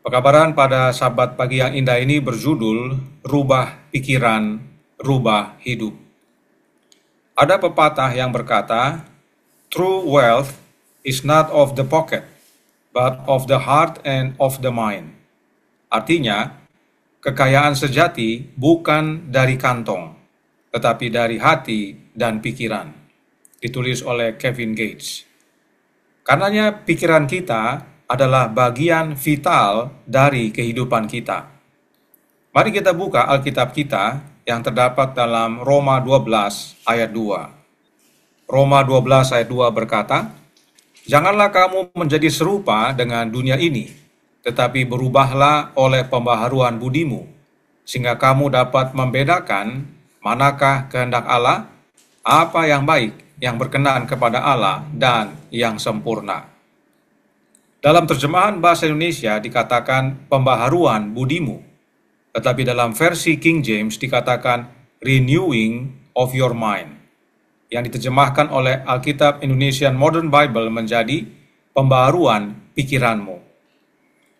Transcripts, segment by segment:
Pekabaran pada Sabat pagi yang indah ini berjudul Rubah Pikiran, Rubah Hidup. Ada pepatah yang berkata, True wealth is not of the pocket, but of the heart and of the mind. Artinya, kekayaan sejati bukan dari kantong, tetapi dari hati dan pikiran. Ditulis oleh Kevin Gates. Karenanya pikiran kita adalah bagian vital dari kehidupan kita. Mari kita buka Alkitab kita yang terdapat dalam Roma 12 ayat 2. Roma 12 ayat 2 berkata, Janganlah kamu menjadi serupa dengan dunia ini, tetapi berubahlah oleh pembaharuan budimu, sehingga kamu dapat membedakan manakah kehendak Allah, apa yang baik, yang berkenan kepada Allah, dan yang sempurna. Dalam terjemahan bahasa Indonesia dikatakan pembaharuan budimu, tetapi dalam versi King James dikatakan renewing of your mind, yang diterjemahkan oleh Alkitab Indonesian Modern Bible menjadi pembaharuan pikiranmu.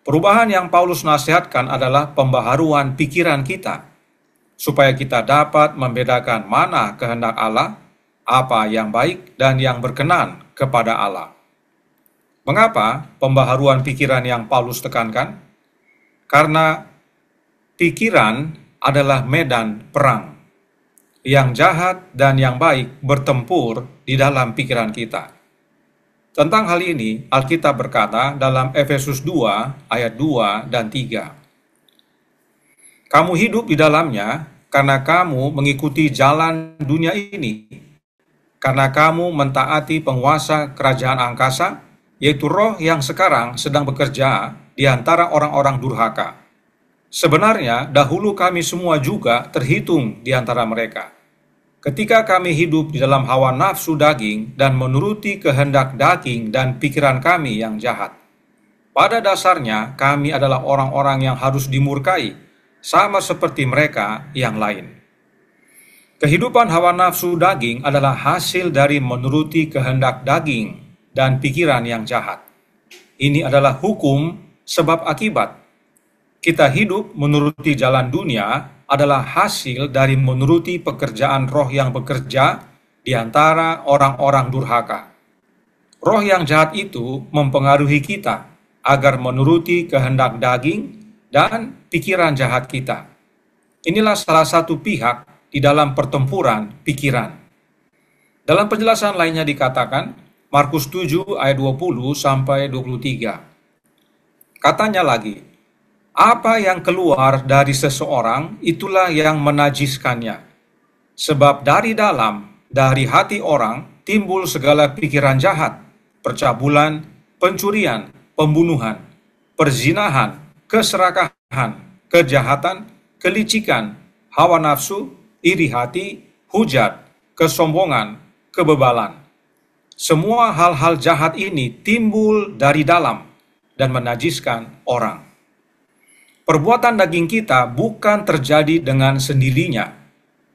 Perubahan yang Paulus nasihatkan adalah pembaharuan pikiran kita, supaya kita dapat membedakan mana kehendak Allah, apa yang baik dan yang berkenan kepada Allah. Mengapa pembaharuan pikiran yang Paulus tekankan? Karena pikiran adalah medan perang. Yang jahat dan yang baik bertempur di dalam pikiran kita. Tentang hal ini, Alkitab berkata dalam Efesus 2 ayat 2 dan 3. Kamu hidup di dalamnya karena kamu mengikuti jalan dunia ini. Karena kamu mentaati penguasa kerajaan angkasa, yaitu roh yang sekarang sedang bekerja di antara orang-orang durhaka. Sebenarnya, dahulu kami semua juga terhitung di antara mereka. Ketika kami hidup di dalam hawa nafsu daging dan menuruti kehendak daging dan pikiran kami yang jahat. Pada dasarnya, kami adalah orang-orang yang harus dimurkai, sama seperti mereka yang lain. Kehidupan hawa nafsu daging adalah hasil dari menuruti kehendak daging dan pikiran yang jahat. Ini adalah hukum sebab akibat. Kita hidup menuruti jalan dunia adalah hasil dari menuruti pekerjaan roh yang bekerja di antara orang-orang durhaka. Roh yang jahat itu mempengaruhi kita agar menuruti kehendak daging dan pikiran jahat kita. Inilah salah satu pihak di dalam pertempuran pikiran. Dalam penjelasan lainnya dikatakan, Markus 7 ayat 20 sampai 23. Katanya lagi, apa yang keluar dari seseorang itulah yang menajiskannya. Sebab dari dalam, dari hati orang timbul segala pikiran jahat, percabulan, pencurian, pembunuhan, perzinahan, keserakahan, kejahatan, kelicikan, hawa nafsu, iri hati, hujat, kesombongan, kebebalan. Semua hal-hal jahat ini timbul dari dalam dan menajiskan orang. Perbuatan daging kita bukan terjadi dengan sendirinya,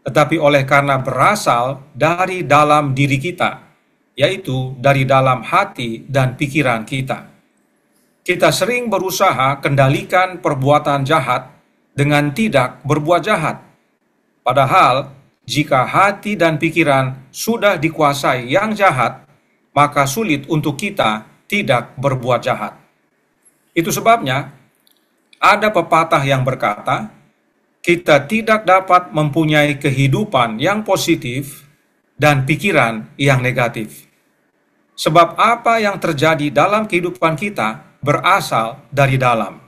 tetapi oleh karena berasal dari dalam diri kita, yaitu dari dalam hati dan pikiran kita. Kita sering berusaha kendalikan perbuatan jahat dengan tidak berbuat jahat. Padahal, jika hati dan pikiran sudah dikuasai yang jahat, maka sulit untuk kita tidak berbuat jahat. Itu sebabnya, ada pepatah yang berkata, kita tidak dapat mempunyai kehidupan yang positif dan pikiran yang negatif. Sebab apa yang terjadi dalam kehidupan kita berasal dari dalam,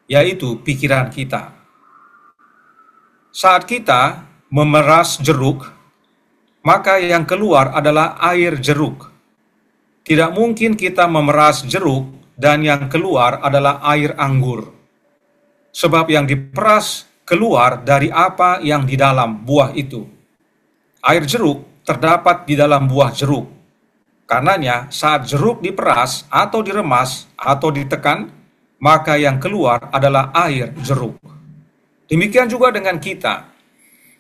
yaitu pikiran kita. Saat kita memeras jeruk, maka yang keluar adalah air jeruk. Tidak mungkin kita memeras jeruk dan yang keluar adalah air anggur. Sebab yang diperas keluar dari apa yang di dalam buah itu. Air jeruk terdapat di dalam buah jeruk. Karenanya saat jeruk diperas atau diremas atau ditekan, maka yang keluar adalah air jeruk. Demikian juga dengan kita.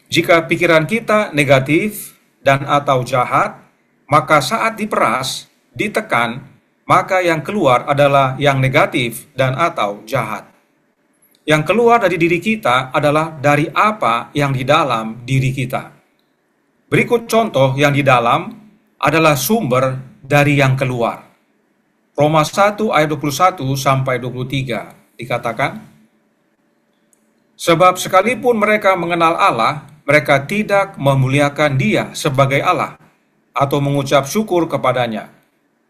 Jika pikiran kita negatif dan atau jahat, maka saat diperas, ditekan, maka yang keluar adalah yang negatif dan atau jahat. Yang keluar dari diri kita adalah dari apa yang di dalam diri kita. Berikut contoh yang di dalam adalah sumber dari yang keluar. Roma 1 ayat 21 sampai 23 dikatakan, sebab sekalipun mereka mengenal Allah, mereka tidak memuliakan Dia sebagai Allah atau mengucap syukur kepadanya.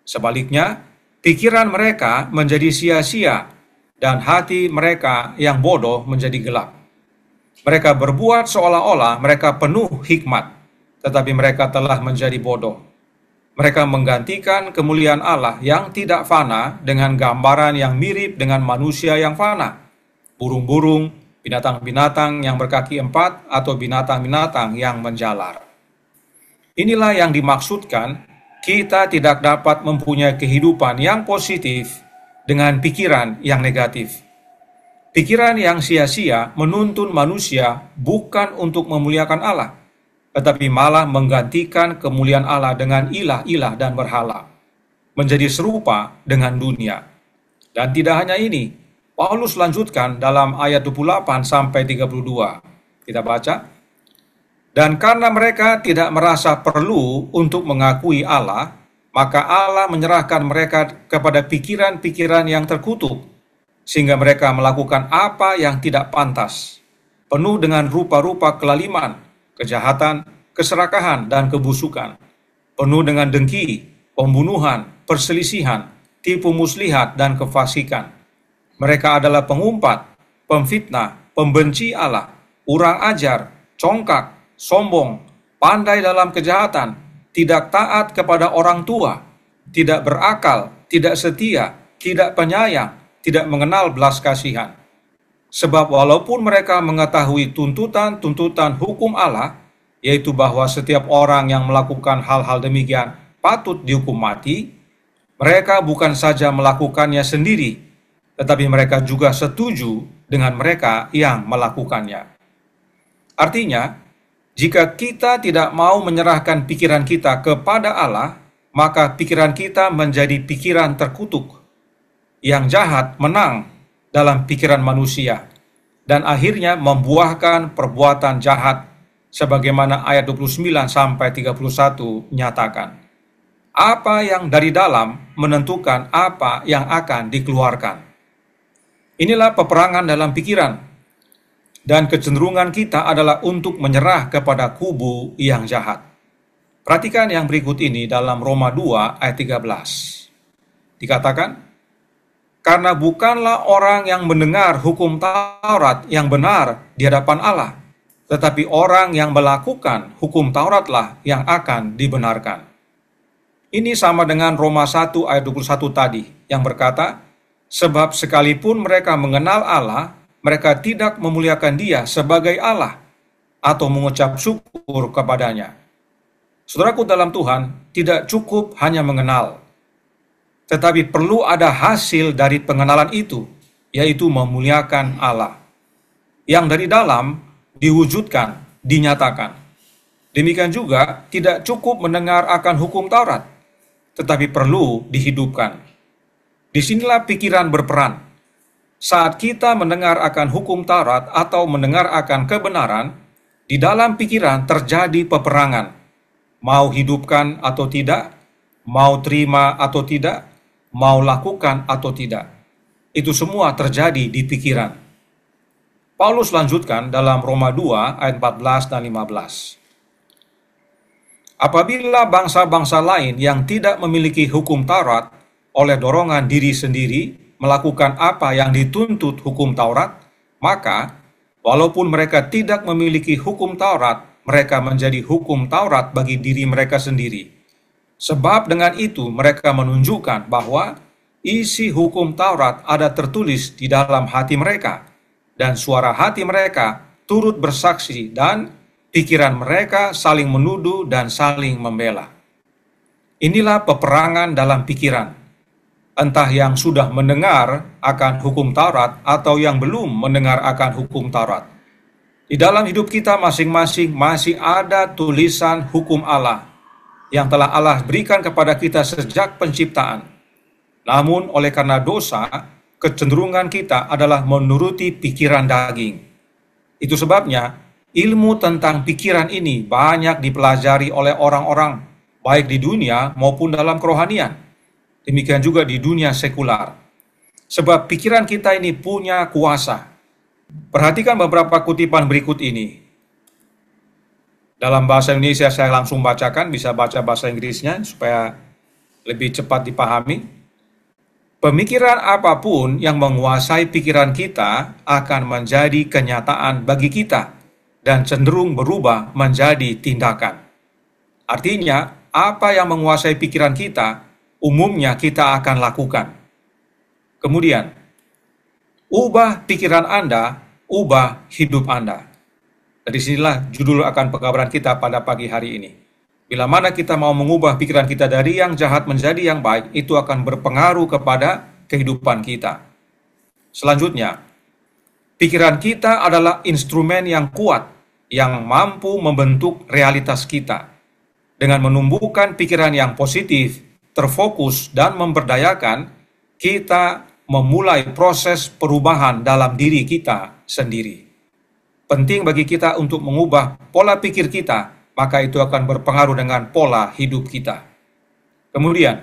Sebaliknya, pikiran mereka menjadi sia-sia dan hati mereka yang bodoh menjadi gelap. Mereka berbuat seolah-olah mereka penuh hikmat, tetapi mereka telah menjadi bodoh. Mereka menggantikan kemuliaan Allah yang tidak fana dengan gambaran yang mirip dengan manusia yang fana, burung-burung, binatang-binatang yang berkaki empat, atau binatang-binatang yang menjalar. Inilah yang dimaksudkan kita tidak dapat mempunyai kehidupan yang positif dengan pikiran yang negatif. Pikiran yang sia-sia menuntun manusia bukan untuk memuliakan Allah, tetapi malah menggantikan kemuliaan Allah dengan ilah-ilah dan berhala, menjadi serupa dengan dunia. Dan tidak hanya ini, Paulus lanjutkan dalam ayat 28 sampai 32. Kita baca, dan karena mereka tidak merasa perlu untuk mengakui Allah, maka Allah menyerahkan mereka kepada pikiran-pikiran yang terkutuk, sehingga mereka melakukan apa yang tidak pantas, penuh dengan rupa-rupa kelaliman, kejahatan, keserakahan, dan kebusukan, penuh dengan dengki, pembunuhan, perselisihan, tipu muslihat, dan kefasikan. Mereka adalah pengumpat, pemfitnah, pembenci Allah, urang ajar, congkak, sombong, pandai dalam kejahatan, tidak taat kepada orang tua, tidak berakal, tidak setia, tidak penyayang, tidak mengenal belas kasihan. Sebab walaupun mereka mengetahui tuntutan-tuntutan hukum Allah, yaitu bahwa setiap orang yang melakukan hal-hal demikian patut dihukum mati, mereka bukan saja melakukannya sendiri, tetapi mereka juga setuju dengan mereka yang melakukannya. Artinya, jika kita tidak mau menyerahkan pikiran kita kepada Allah, maka pikiran kita menjadi pikiran terkutuk. Yang jahat menang dalam pikiran manusia, dan akhirnya membuahkan perbuatan jahat, sebagaimana ayat 29 sampai 31 nyatakan. Apa yang dari dalam menentukan apa yang akan dikeluarkan. Inilah peperangan dalam pikiran. Dan kecenderungan kita adalah untuk menyerah kepada kubu yang jahat. Perhatikan yang berikut ini dalam Roma 2 ayat 13. Dikatakan, karena bukanlah orang yang mendengar hukum Taurat yang benar di hadapan Allah, tetapi orang yang melakukan hukum Tauratlah yang akan dibenarkan. Ini sama dengan Roma 1 ayat 21 tadi, yang berkata, sebab sekalipun mereka mengenal Allah, mereka tidak memuliakan Dia sebagai Allah atau mengucap syukur kepadanya. Saudaraku dalam Tuhan, tidak cukup hanya mengenal, tetapi perlu ada hasil dari pengenalan itu, yaitu memuliakan Allah. Yang dari dalam diwujudkan, dinyatakan. Demikian juga tidak cukup mendengar akan hukum Taurat, tetapi perlu dihidupkan. Disinilah pikiran berperan. Saat kita mendengar akan hukum Taurat atau mendengar akan kebenaran, di dalam pikiran terjadi peperangan. Mau hidupkan atau tidak, mau terima atau tidak, mau lakukan atau tidak. Itu semua terjadi di pikiran. Paulus lanjutkan dalam Roma 2 ayat 14 dan 15. Apabila bangsa-bangsa lain yang tidak memiliki hukum Taurat oleh dorongan diri sendiri melakukan apa yang dituntut hukum Taurat, maka walaupun mereka tidak memiliki hukum Taurat, mereka menjadi hukum Taurat bagi diri mereka sendiri. Sebab dengan itu mereka menunjukkan bahwa isi hukum Taurat ada tertulis di dalam hati mereka, dan suara hati mereka turut bersaksi, dan pikiran mereka saling menuduh dan saling membela. Inilah peperangan dalam pikiran. Entah yang sudah mendengar akan hukum Taurat atau yang belum mendengar akan hukum Taurat. Di dalam hidup kita masing-masing masih ada tulisan hukum Allah yang telah Allah berikan kepada kita sejak penciptaan. Namun oleh karena dosa, kecenderungan kita adalah menuruti pikiran daging. Itu sebabnya ilmu tentang pikiran ini banyak dipelajari oleh orang-orang, baik di dunia maupun dalam kerohanian. Demikian juga di dunia sekular. Sebab pikiran kita ini punya kuasa. Perhatikan beberapa kutipan berikut ini. Dalam bahasa Indonesia saya langsung bacakan, bisa baca bahasa Inggrisnya supaya lebih cepat dipahami. Pemikiran apapun yang menguasai pikiran kita akan menjadi kenyataan bagi kita dan cenderung berubah menjadi tindakan. Artinya, apa yang menguasai pikiran kita, umumnya kita akan lakukan. Kemudian, ubah pikiran Anda, ubah hidup Anda. Dari sinilah judul akan pekabaran kita pada pagi hari ini. Bila mana kita mau mengubah pikiran kita dari yang jahat menjadi yang baik, itu akan berpengaruh kepada kehidupan kita. Selanjutnya, pikiran kita adalah instrumen yang kuat yang mampu membentuk realitas kita. Dengan menumbuhkan pikiran yang positif, terfokus, dan memberdayakan, kita memulai proses perubahan dalam diri kita sendiri. Penting bagi kita untuk mengubah pola pikir kita, maka itu akan berpengaruh dengan pola hidup kita. Kemudian,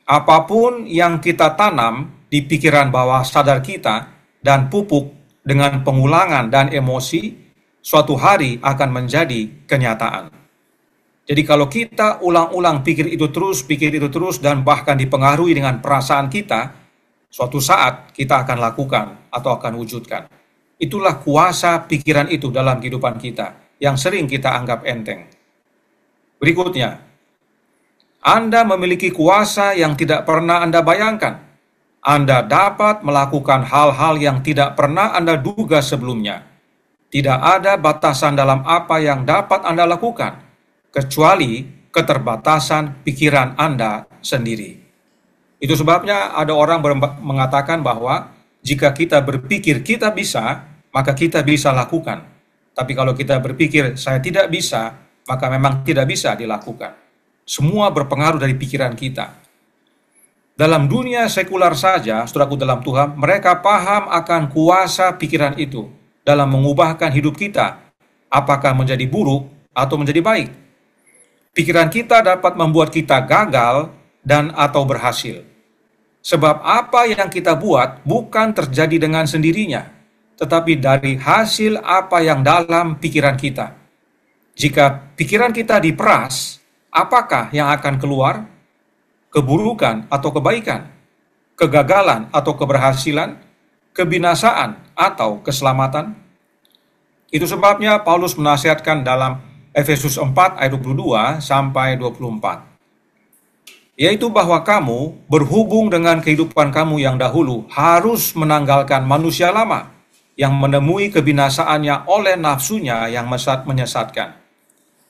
apapun yang kita tanam di pikiran bawah sadar kita dan pupuk dengan pengulangan dan emosi, suatu hari akan menjadi kenyataan. Jadi kalau kita ulang-ulang pikir itu terus, dan bahkan dipengaruhi dengan perasaan kita, suatu saat kita akan lakukan atau akan wujudkan. Itulah kuasa pikiran itu dalam kehidupan kita, yang sering kita anggap enteng. Berikutnya, Anda memiliki kuasa yang tidak pernah Anda bayangkan. Anda dapat melakukan hal-hal yang tidak pernah Anda duga sebelumnya. Tidak ada batasan dalam apa yang dapat Anda lakukan, kecuali keterbatasan pikiran Anda sendiri. Itu sebabnya ada orang mengatakan bahwa jika kita berpikir kita bisa, maka kita bisa lakukan. Tapi kalau kita berpikir saya tidak bisa, maka memang tidak bisa dilakukan. Semua berpengaruh dari pikiran kita. Dalam dunia sekular saja, saudaraku dalam Tuhan, mereka paham akan kuasa pikiran itu dalam mengubahkan hidup kita, apakah menjadi buruk atau menjadi baik. Pikiran kita dapat membuat kita gagal dan atau berhasil. Sebab apa yang kita buat bukan terjadi dengan sendirinya, tetapi dari hasil apa yang dalam pikiran kita. Jika pikiran kita diperas, apakah yang akan keluar? Keburukan atau kebaikan? Kegagalan atau keberhasilan? Kebinasaan atau keselamatan? Itu sebabnya Paulus menasihatkan dalam Efesus 4 ayat 22 sampai 24. Yaitu bahwa kamu berhubung dengan kehidupan kamu yang dahulu harus menanggalkan manusia lama yang menemui kebinasaannya oleh nafsunya yang menyesatkan,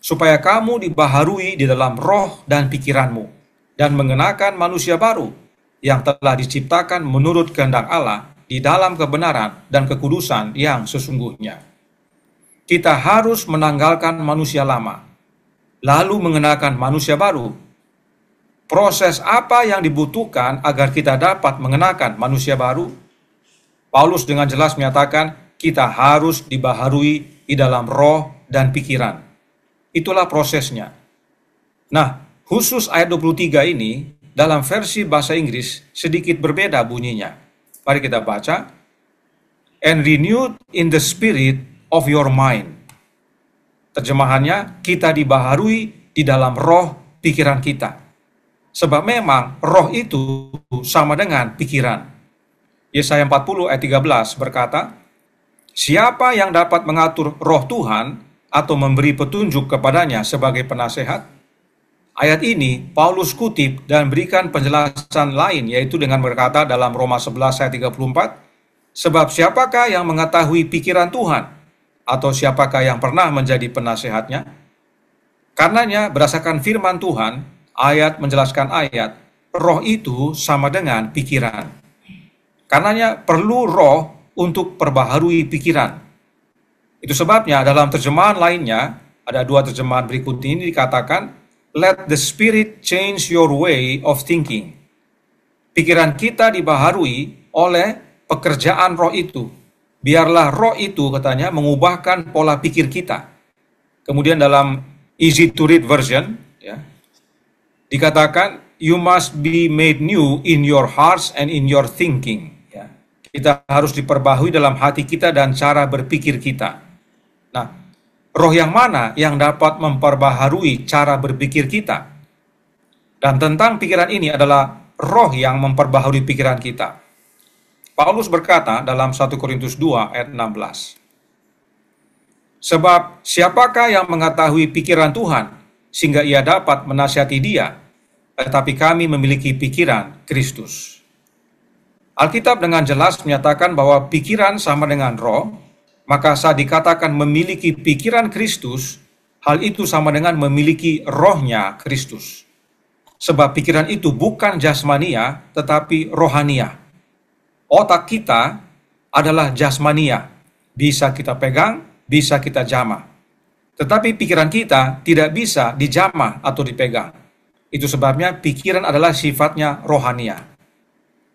supaya kamu dibaharui di dalam roh dan pikiranmu, dan mengenakan manusia baru yang telah diciptakan menurut kehendak Allah di dalam kebenaran dan kekudusan yang sesungguhnya. Kita harus menanggalkan manusia lama, lalu mengenakan manusia baru. Proses apa yang dibutuhkan agar kita dapat mengenakan manusia baru? Paulus dengan jelas menyatakan kita harus dibaharui di dalam roh dan pikiran. Itulah prosesnya. Nah, khusus ayat 23 ini dalam versi bahasa Inggris sedikit berbeda bunyinya. Mari kita baca. And renewed in the spirit of your mind. Terjemahannya, kita dibaharui di dalam roh pikiran kita. Sebab memang roh itu sama dengan pikiran. Yesaya 40 ayat 13 berkata, siapa yang dapat mengatur roh Tuhan atau memberi petunjuk kepadanya sebagai penasehat? Ayat ini Paulus kutip dan berikan penjelasan lain, yaitu dengan berkata dalam Roma 11 ayat 34, sebab siapakah yang mengetahui pikiran Tuhan? Atau siapakah yang pernah menjadi penasehatnya? Karenanya berdasarkan firman Tuhan, ayat menjelaskan ayat, roh itu sama dengan pikiran. Karenanya perlu roh untuk perbaharui pikiran. Itu sebabnya dalam terjemahan lainnya, ada dua terjemahan berikut ini dikatakan, let the spirit change your way of thinking. pikiran kita dibaharui oleh pekerjaan roh itu. Biarlah roh itu, katanya, mengubahkan pola pikir kita. Kemudian dalam easy to read version, ya, dikatakan, you must be made new in your hearts and in your thinking. Ya. Kita harus diperbaharui dalam hati kita dan cara berpikir kita. Nah, roh yang mana yang dapat memperbaharui cara berpikir kita? Dan tentang pikiran ini adalah roh yang memperbaharui pikiran kita. Paulus berkata dalam 1 Korintus 2 ayat 16. Sebab siapakah yang mengetahui pikiran Tuhan sehingga ia dapat menasihati dia? Tetapi kami memiliki pikiran Kristus. Alkitab dengan jelas menyatakan bahwa pikiran sama dengan roh, maka saat dikatakan memiliki pikiran Kristus, hal itu sama dengan memiliki rohnya Kristus. Sebab pikiran itu bukan jasmania, tetapi rohania. Otak kita adalah jasmania, bisa kita pegang, bisa kita jamah. Tetapi pikiran kita tidak bisa dijamah atau dipegang. Itu sebabnya pikiran adalah sifatnya rohania.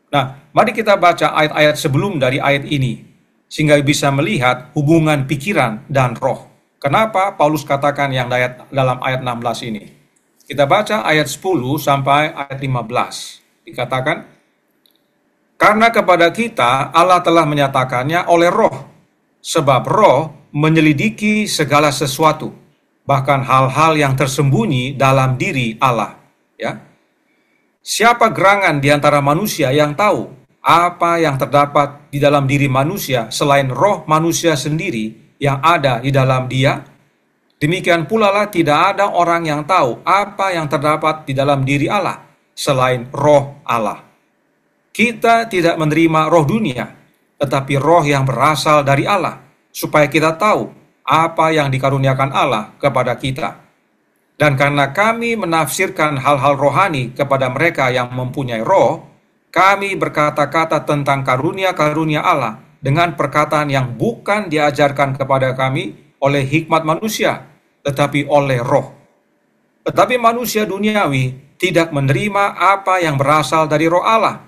Nah, mari kita baca ayat-ayat sebelum dari ayat ini, sehingga bisa melihat hubungan pikiran dan roh. Kenapa Paulus katakan yang dalam ayat 16 ini? Kita baca ayat 10 sampai ayat 15. Dikatakan, karena kepada kita Allah telah menyatakannya oleh roh, sebab roh menyelidiki segala sesuatu, bahkan hal-hal yang tersembunyi dalam diri Allah. Ya. Siapa gerangan di antara manusia yang tahu apa yang terdapat di dalam diri manusia selain roh manusia sendiri yang ada di dalam dia? Demikian pula lah tidak ada orang yang tahu apa yang terdapat di dalam diri Allah selain roh Allah. Kita tidak menerima roh dunia, tetapi roh yang berasal dari Allah, supaya kita tahu apa yang dikaruniakan Allah kepada kita. Dan karena kami menafsirkan hal-hal rohani kepada mereka yang mempunyai roh, kami berkata-kata tentang karunia-karunia Allah dengan perkataan yang bukan diajarkan kepada kami oleh hikmat manusia, tetapi oleh roh. Tetapi manusia duniawi tidak menerima apa yang berasal dari roh Allah,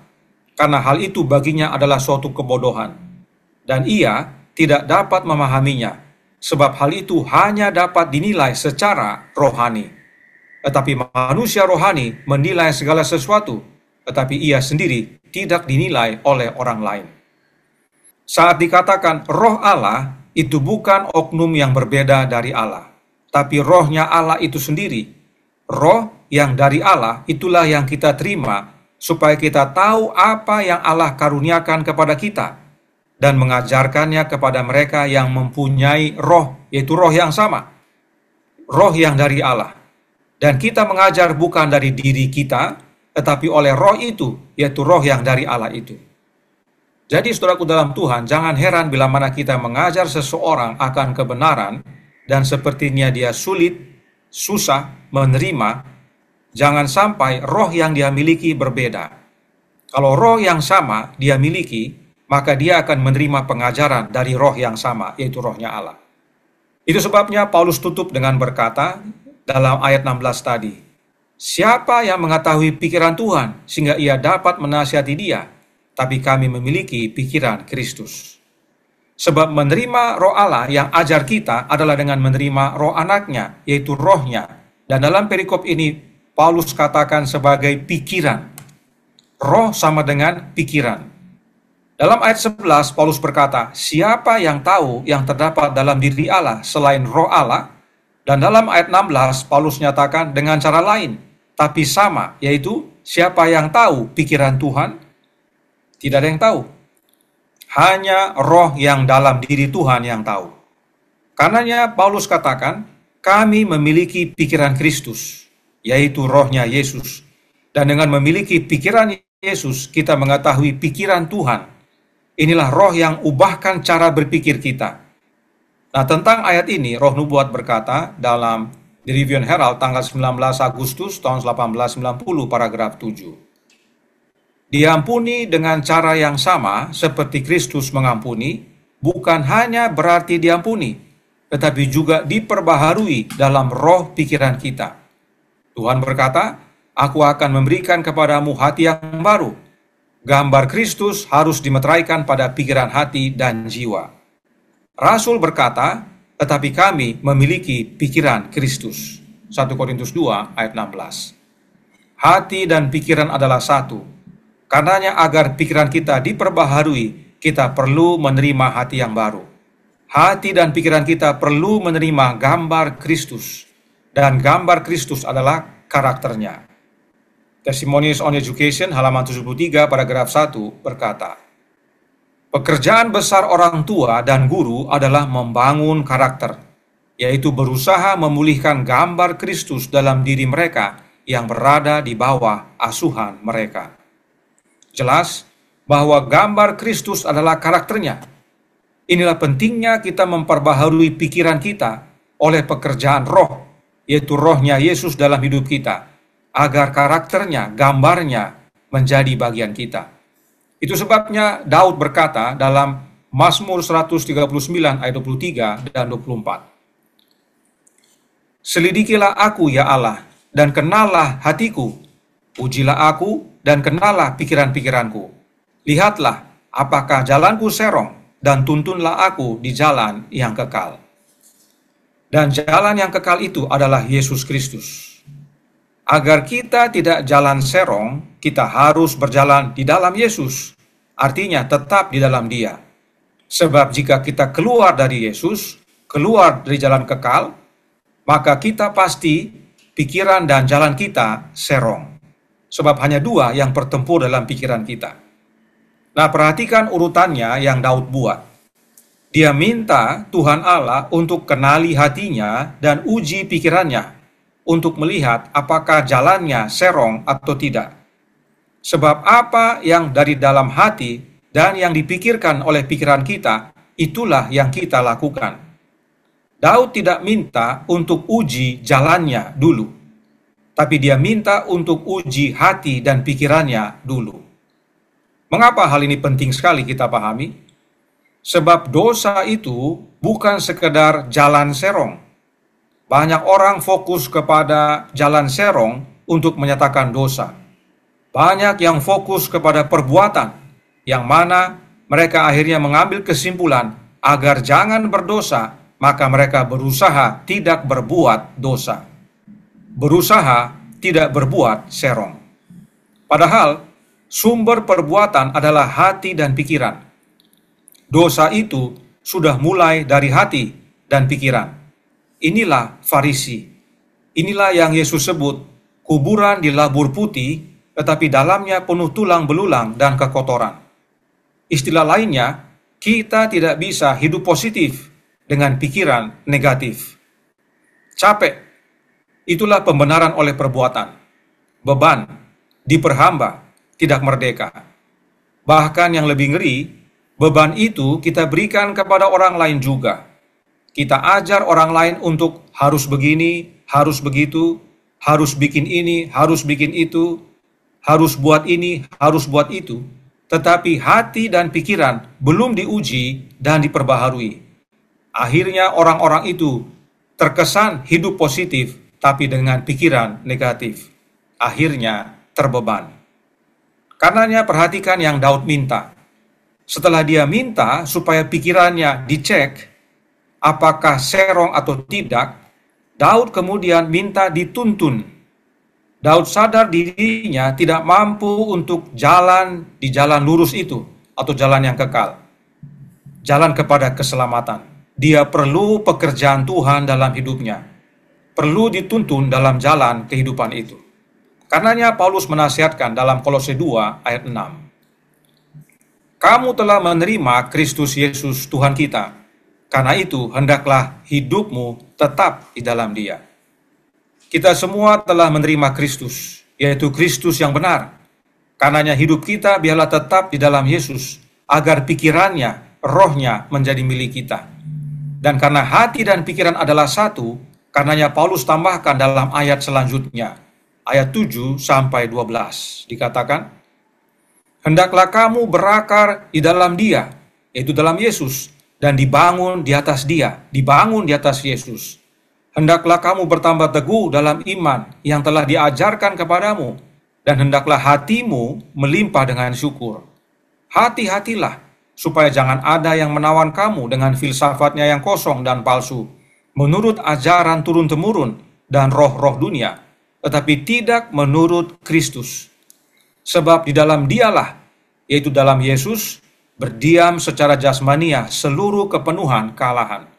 karena hal itu baginya adalah suatu kebodohan, dan ia tidak dapat memahaminya, sebab hal itu hanya dapat dinilai secara rohani. Tetapi manusia rohani menilai segala sesuatu, tetapi ia sendiri tidak dinilai oleh orang lain. Saat dikatakan roh Allah, itu bukan oknum yang berbeda dari Allah, tapi rohnya Allah itu sendiri. Roh yang dari Allah itulah yang kita terima, supaya kita tahu apa yang Allah karuniakan kepada kita, dan mengajarkannya kepada mereka yang mempunyai roh, yaitu roh yang sama, roh yang dari Allah. Dan kita mengajar bukan dari diri kita, tetapi oleh roh itu, yaitu roh yang dari Allah itu. Jadi saudaraku dalam Tuhan, jangan heran bila mana kita mengajar seseorang akan kebenaran, dan sepertinya dia sulit, susah menerima. Jangan sampai roh yang dia miliki berbeda. Kalau roh yang sama dia miliki, maka dia akan menerima pengajaran dari roh yang sama, yaitu rohnya Allah. Itu sebabnya Paulus tutup dengan berkata dalam ayat 16 tadi, siapa yang mengetahui pikiran Tuhan sehingga ia dapat menasihati dia? Tapi kami memiliki pikiran Kristus. Sebab menerima roh Allah yang ajar kita adalah dengan menerima roh anaknya, yaitu rohnya. Dan dalam perikop ini Paulus katakan sebagai pikiran. Roh sama dengan pikiran. Dalam ayat 11, Paulus berkata, siapa yang tahu yang terdapat dalam diri Allah selain roh Allah? Dan dalam ayat 16, Paulus nyatakan dengan cara lain, tapi sama, yaitu siapa yang tahu pikiran Tuhan? Tidak ada yang tahu. Hanya roh yang dalam diri Tuhan yang tahu. Karenanya Paulus katakan, kami memiliki pikiran Kristus, yaitu rohnya Yesus. Dan dengan memiliki pikiran Yesus, kita mengetahui pikiran Tuhan. Inilah roh yang ubahkan cara berpikir kita. Nah, tentang ayat ini, Roh Nubuat berkata dalam The Review and Herald tanggal 19 Agustus tahun 1890 paragraf 7. Diampuni dengan cara yang sama seperti Kristus mengampuni, bukan hanya berarti diampuni, tetapi juga diperbaharui dalam roh pikiran kita. Tuhan berkata, aku akan memberikan kepadamu hati yang baru, Gambar Kristus harus dimeteraikan pada pikiran hati dan jiwa. Rasul berkata, tetapi kami memiliki pikiran Kristus. 1 Korintus 2 ayat 16. Hati dan pikiran adalah satu. Karenanya agar pikiran kita diperbaharui, kita perlu menerima hati yang baru. Hati dan pikiran kita perlu menerima gambar Kristus. Dan gambar Kristus adalah karakternya. Testimonies on Education halaman 73 paragraf 1 berkata, pekerjaan besar orang tua dan guru adalah membangun karakter, yaitu berusaha memulihkan gambar Kristus dalam diri mereka yang berada di bawah asuhan mereka. Jelas bahwa gambar Kristus adalah karakternya. Inilah pentingnya kita memperbaharui pikiran kita oleh pekerjaan roh, yaitu rohnya Yesus dalam hidup kita, agar karakternya, gambarnya menjadi bagian kita. Itu sebabnya Daud berkata dalam Mazmur 139 ayat 23 dan 24. Selidikilah aku ya Allah, dan kenallah hatiku. Ujilah aku dan kenallah pikiran-pikiranku. Lihatlah apakah jalanku serong, dan tuntunlah aku di jalan yang kekal. Dan jalan yang kekal itu adalah Yesus Kristus. Agar kita tidak jalan serong, kita harus berjalan di dalam Yesus. Artinya tetap di dalam Dia. Sebab jika kita keluar dari Yesus, keluar dari jalan kekal, maka kita pasti pikiran dan jalan kita serong. Sebab hanya dua yang bertempur dalam pikiran kita. Nah, perhatikan urutannya yang Daud buat. Dia minta Tuhan Allah untuk kenali hatinya dan uji pikirannya, untuk melihat apakah jalannya serong atau tidak. Sebab apa yang dari dalam hati dan yang dipikirkan oleh pikiran kita, itulah yang kita lakukan. Daud tidak minta untuk uji jalannya dulu, tapi dia minta untuk uji hati dan pikirannya dulu. Mengapa hal ini penting sekali kita pahami? Sebab dosa itu bukan sekedar jalan serong. Banyak orang fokus kepada jalan serong untuk menyatakan dosa. Banyak yang fokus kepada perbuatan, yang mana mereka akhirnya mengambil kesimpulan agar jangan berdosa, maka mereka berusaha tidak berbuat dosa. Berusaha tidak berbuat serong. Padahal, sumber perbuatan adalah hati dan pikiran. Dosa itu sudah mulai dari hati dan pikiran. Inilah Farisi. Inilah yang Yesus sebut kuburan di labur putih, tetapi dalamnya penuh tulang belulang dan kekotoran. Istilah lainnya, kita tidak bisa hidup positif dengan pikiran negatif. Capek, itulah pembenaran oleh perbuatan. Beban, diperhamba, tidak merdeka. Bahkan yang lebih ngeri, beban itu kita berikan kepada orang lain juga. Kita ajar orang lain untuk harus begini, harus begitu, harus bikin ini, harus bikin itu, harus buat ini, harus buat itu. Tetapi hati dan pikiran belum diuji dan diperbaharui. Akhirnya orang-orang itu terkesan hidup positif, tapi dengan pikiran negatif. Akhirnya terbeban. Karenanya perhatikan yang Daud minta. Setelah dia minta supaya pikirannya dicek, apakah serong atau tidak, Daud kemudian minta dituntun. Daud sadar dirinya tidak mampu untuk jalan di jalan lurus itu, atau jalan yang kekal. Jalan kepada keselamatan. Dia perlu pekerjaan Tuhan dalam hidupnya. Perlu dituntun dalam jalan kehidupan itu. Karenanya Paulus menasihatkan dalam Kolose 2 ayat 6. Kamu telah menerima Kristus Yesus Tuhan kita. Karena itu hendaklah hidupmu tetap di dalam Dia. Kita semua telah menerima Kristus, yaitu Kristus yang benar. Karenanya hidup kita biarlah tetap di dalam Yesus, agar pikirannya, rohnya menjadi milik kita. Dan karena hati dan pikiran adalah satu, karenanya Paulus tambahkan dalam ayat selanjutnya, ayat 7 sampai 12, dikatakan, hendaklah kamu berakar di dalam Dia, yaitu dalam Yesus, dan dibangun di atas Dia, dibangun di atas Yesus. Hendaklah kamu bertambah teguh dalam iman yang telah diajarkan kepadamu, dan hendaklah hatimu melimpah dengan syukur. Hati-hatilah, supaya jangan ada yang menawan kamu dengan filsafatnya yang kosong dan palsu, menurut ajaran turun-temurun dan roh-roh dunia, tetapi tidak menurut Kristus. Sebab di dalam Dialah, yaitu dalam Yesus, berdiam secara jasmania seluruh kepenuhan kealahan.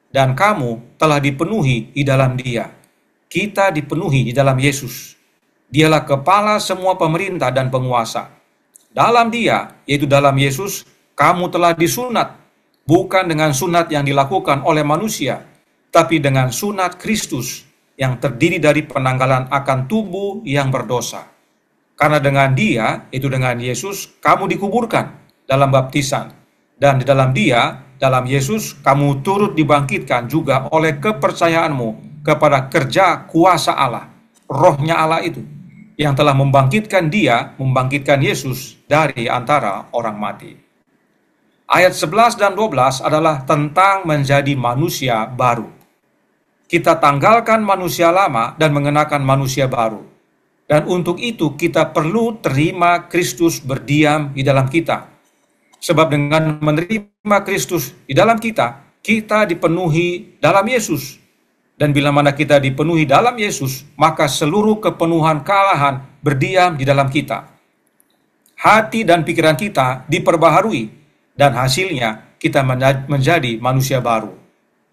Dan kamu telah dipenuhi di dalam Dia. Kita dipenuhi di dalam Yesus. Dialah kepala semua pemerintah dan penguasa. Dalam Dia, yaitu dalam Yesus, kamu telah disunat, bukan dengan sunat yang dilakukan oleh manusia, tapi dengan sunat Kristus yang terdiri dari penanggalan akan tubuh yang berdosa. Karena dengan Dia, yaitu dengan Yesus, kamu dikuburkan dalam baptisan, dan di dalam Dia, dalam Yesus, kamu turut dibangkitkan juga oleh kepercayaanmu kepada kerja kuasa Allah, Roh-Nya Allah itu, yang telah membangkitkan Dia, membangkitkan Yesus dari antara orang mati. Ayat 11 dan 12 adalah tentang menjadi manusia baru. Kita tanggalkan manusia lama dan mengenakan manusia baru. Dan untuk itu kita perlu terima Kristus berdiam di dalam kita. Sebab dengan menerima Kristus di dalam kita, kita dipenuhi dalam Yesus. Dan bila mana kita dipenuhi dalam Yesus, maka seluruh kepenuhan kealahan berdiam di dalam kita. Hati dan pikiran kita diperbaharui, dan hasilnya kita menjadi manusia baru.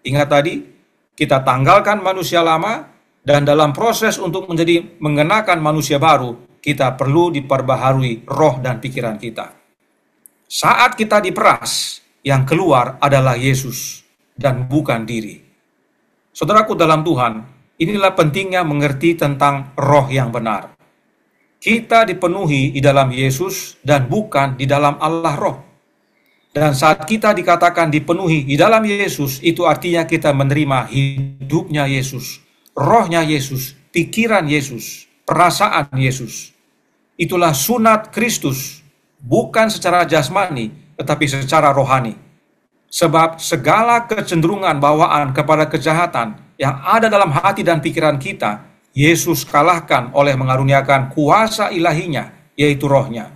Ingat tadi, kita tanggalkan manusia lama, dan dalam proses untuk mengenakan manusia baru, kita perlu diperbaharui roh dan pikiran kita. Saat kita diperas, yang keluar adalah Yesus, dan bukan diri. Saudaraku dalam Tuhan, inilah pentingnya mengerti tentang roh yang benar. Kita dipenuhi di dalam Yesus dan bukan di dalam Allah Roh. Dan saat kita dikatakan dipenuhi di dalam Yesus, itu artinya kita menerima hidupnya Yesus, rohnya Yesus, pikiran Yesus, perasaan Yesus. Itulah sunat Kristus, bukan secara jasmani, tetapi secara rohani. Sebab segala kecenderungan bawaan kepada kejahatan yang ada dalam hati dan pikiran kita, Yesus kalahkan oleh mengaruniakan kuasa ilahinya, yaitu rohnya.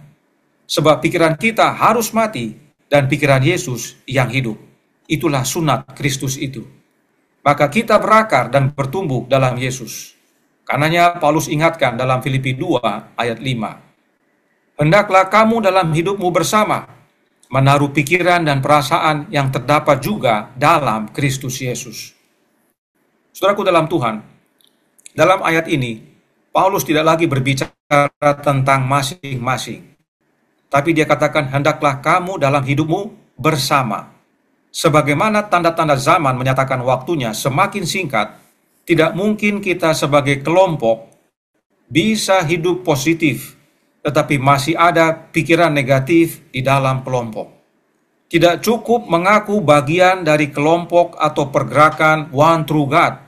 Sebab pikiran kita harus mati, dan pikiran Yesus yang hidup. Itulah sunat Kristus itu. Maka kita berakar dan bertumbuh dalam Yesus. Karenanya Paulus ingatkan dalam Filipi 2 ayat 5. Hendaklah kamu dalam hidupmu bersama, menaruh pikiran dan perasaan yang terdapat juga dalam Kristus Yesus. Saudaraku dalam Tuhan, dalam ayat ini, Paulus tidak lagi berbicara tentang masing-masing. Tapi dia katakan, hendaklah kamu dalam hidupmu bersama. Sebagaimana tanda-tanda zaman menyatakan waktunya semakin singkat, tidak mungkin kita sebagai kelompok bisa hidup positif, tetapi masih ada pikiran negatif di dalam kelompok. Tidak cukup mengaku bagian dari kelompok atau pergerakan One True God,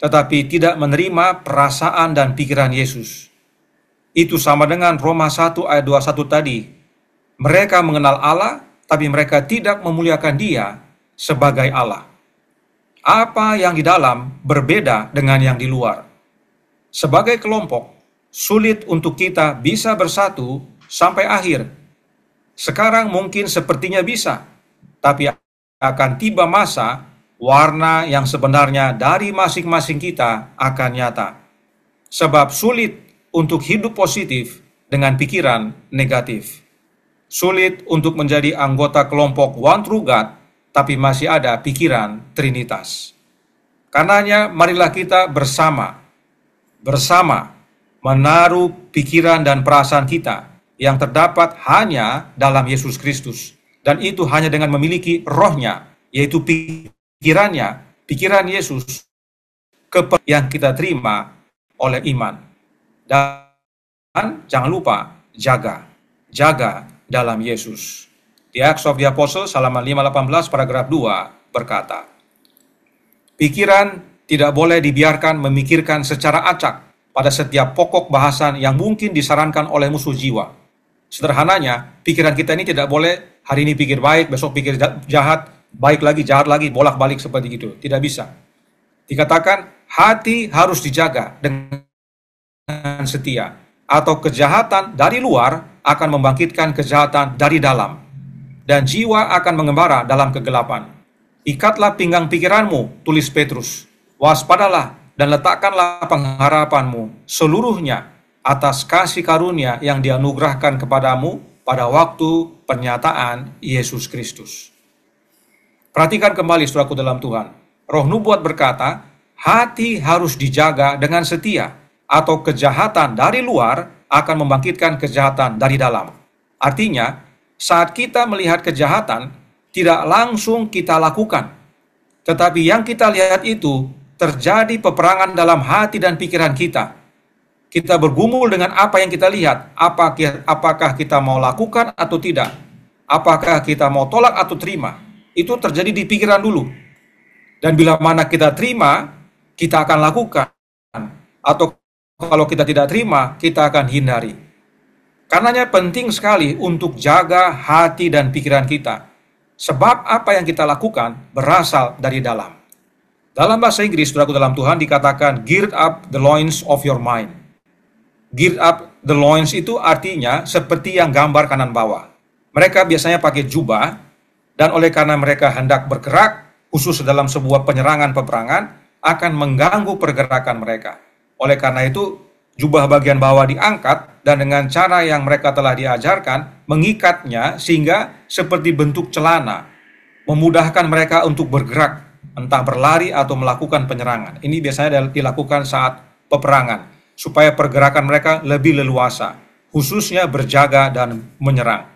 tetapi tidak menerima perasaan dan pikiran Yesus. Itu sama dengan Roma 1 ayat 21 tadi. Mereka mengenal Allah, tapi mereka tidak memuliakan Dia sebagai Allah. Apa yang di dalam berbeda dengan yang di luar. Sebagai kelompok, sulit untuk kita bisa bersatu sampai akhir. Sekarang mungkin sepertinya bisa, tapi akan tiba masa warna yang sebenarnya dari masing-masing kita akan nyata. Sebab sulit untuk hidup positif dengan pikiran negatif. Sulit untuk menjadi anggota kelompok One True God, tapi masih ada pikiran Trinitas. Karenanya marilah kita bersama menaruh pikiran dan perasaan kita yang terdapat hanya dalam Yesus Kristus. Dan itu hanya dengan memiliki rohnya, yaitu pikiran Yesus, yang kita terima oleh iman. Dan jangan lupa, jaga dalam Yesus. Di Acts of the Apostles, halaman 518, paragraf 2, berkata, pikiran tidak boleh dibiarkan memikirkan secara acak pada setiap pokok bahasan yang mungkin disarankan oleh musuh jiwa. Sederhananya, pikiran kita ini tidak boleh hari ini pikir baik, besok pikir jahat, baik lagi, jahat lagi, bolak-balik seperti itu. Tidak bisa. Dikatakan, hati harus dijaga dengan setia. atau kejahatan dari luar akan membangkitkan kejahatan dari dalam, dan jiwa akan mengembara dalam kegelapan. Ikatlah pinggang pikiranmu, tulis Petrus. Waspadalah dan letakkanlah pengharapanmu seluruhnya atas kasih karunia yang dianugerahkan kepadamu pada waktu pernyataan Yesus Kristus. Perhatikan kembali saudaraku dalam Tuhan. Roh nubuat berkata, hati harus dijaga dengan setia, atau kejahatan dari luar akan membangkitkan kejahatan dari dalam. Artinya, saat kita melihat kejahatan, tidak langsung kita lakukan. Tetapi yang kita lihat itu terjadi peperangan dalam hati dan pikiran kita. Kita bergumul dengan apa yang kita lihat. Apakah kita mau lakukan atau tidak? Apakah kita mau tolak atau terima? Itu terjadi di pikiran dulu. Dan bila mana kita terima, kita akan lakukan. Atau kalau kita tidak terima, kita akan hindari. Karenanya penting sekali untuk jaga hati dan pikiran kita. Sebab apa yang kita lakukan berasal dari dalam. Dalam bahasa Inggris, saudaraku dalam Tuhan, dikatakan, gird up the loins of your mind. Gird up the loins itu artinya seperti yang gambar kanan bawah. Mereka biasanya pakai jubah, dan oleh karena mereka hendak bergerak, khusus dalam sebuah penyerangan peperangan, akan mengganggu pergerakan mereka. Oleh karena itu, jubah bagian bawah diangkat, dan dengan cara yang mereka telah diajarkan, mengikatnya sehingga seperti bentuk celana, memudahkan mereka untuk bergerak, entah berlari atau melakukan penyerangan. Ini biasanya dilakukan saat peperangan, supaya pergerakan mereka lebih leluasa, khususnya berjaga dan menyerang.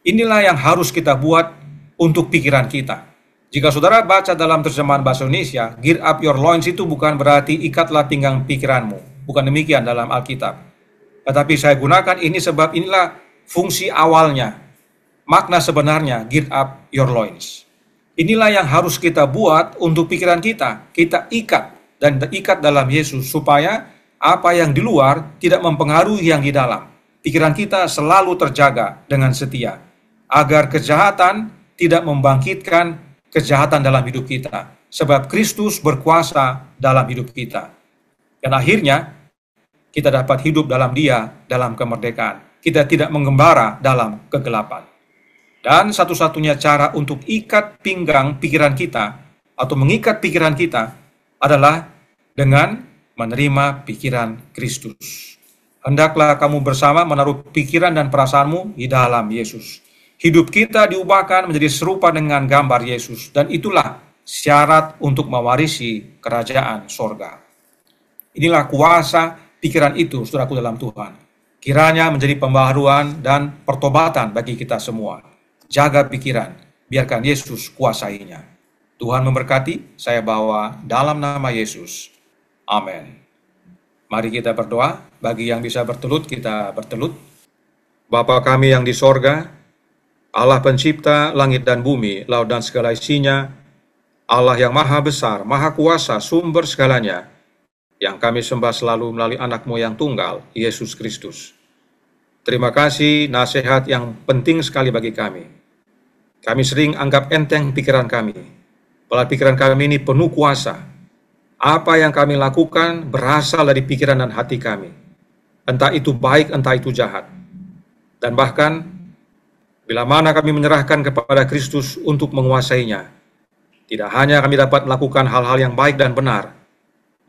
Inilah yang harus kita buat untuk pikiran kita. Jika saudara baca dalam terjemahan bahasa Indonesia, gird up your loins itu bukan berarti ikatlah pinggang pikiranmu. Bukan demikian dalam Alkitab. Tetapi saya gunakan ini sebab inilah fungsi awalnya. Makna sebenarnya, gird up your loins. Inilah yang harus kita buat untuk pikiran kita. Kita ikat dan ikat dalam Yesus supaya apa yang di luar tidak mempengaruhi yang di dalam. Pikiran kita selalu terjaga dengan setia, agar kejahatan tidak membangkitkan kejahatan dalam hidup kita, sebab Kristus berkuasa dalam hidup kita. Dan akhirnya, kita dapat hidup dalam Dia, dalam kemerdekaan. Kita tidak mengembara dalam kegelapan. Dan satu-satunya cara untuk ikat pinggang pikiran kita, atau mengikat pikiran kita, adalah dengan menerima pikiran Kristus. Hendaklah kamu bersama menaruh pikiran dan perasaanmu di dalam Yesus. Hidup kita diubahkan menjadi serupa dengan gambar Yesus, dan itulah syarat untuk mewarisi kerajaan sorga. Inilah kuasa pikiran itu, saudaraku dalam Tuhan. Kiranya menjadi pembaharuan dan pertobatan bagi kita semua. Jaga pikiran, biarkan Yesus kuasainya. Tuhan memberkati, saya bawa dalam nama Yesus. Amin. Mari kita berdoa. Bagi yang bisa bertelut, kita bertelut. Bapa kami yang di sorga, Allah pencipta langit dan bumi, laut dan segala isinya, Allah yang maha besar, maha kuasa, sumber segalanya, yang kami sembah selalu melalui anak-Mu yang tunggal, Yesus Kristus. Terima kasih nasihat yang penting sekali bagi kami. Kami sering anggap enteng pikiran kami. Padahal pikiran kami ini penuh kuasa. Apa yang kami lakukan berasal dari pikiran dan hati kami. Entah itu baik, entah itu jahat. Dan bahkan, bila mana kami menyerahkan kepada Kristus untuk menguasainya, tidak hanya kami dapat melakukan hal-hal yang baik dan benar,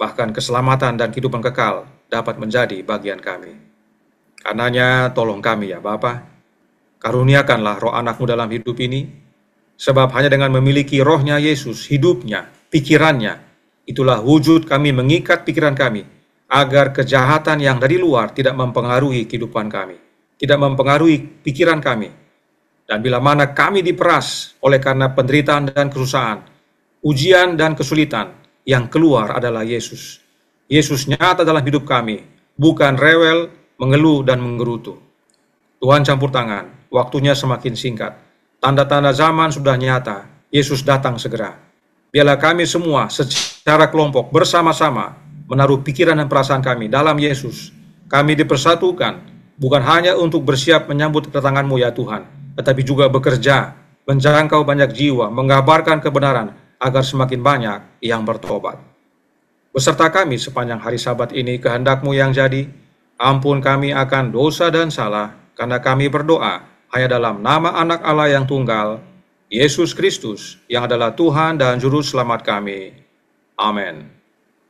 bahkan keselamatan dan kehidupan kekal dapat menjadi bagian kami. Karenanya tolong kami ya Bapa, karuniakanlah roh anak-Mu dalam hidup ini, sebab hanya dengan memiliki rohnya Yesus, hidupnya, pikirannya, itulah wujud kami mengikat pikiran kami, agar kejahatan yang dari luar tidak mempengaruhi kehidupan kami, tidak mempengaruhi pikiran kami. Dan bila mana kami diperas oleh karena penderitaan dan kesusahan, ujian dan kesulitan, yang keluar adalah Yesus. Yesus nyata dalam hidup kami, bukan rewel, mengeluh dan menggerutu. Tuhan campur tangan, waktunya semakin singkat. Tanda-tanda zaman sudah nyata, Yesus datang segera. Biarlah kami semua secara kelompok bersama-sama menaruh pikiran dan perasaan kami dalam Yesus. Kami dipersatukan, bukan hanya untuk bersiap menyambut kedatangan-Mu ya Tuhan, tetapi juga bekerja, menjangkau banyak jiwa, mengabarkan kebenaran, agar semakin banyak yang bertobat. Beserta kami sepanjang hari Sabat ini, kehendak-Mu yang jadi, Ampun kami akan dosa dan salah, karena kami berdoa hanya dalam nama Anak Allah yang tunggal, Yesus Kristus, yang adalah Tuhan dan Juru Selamat kami. Amin.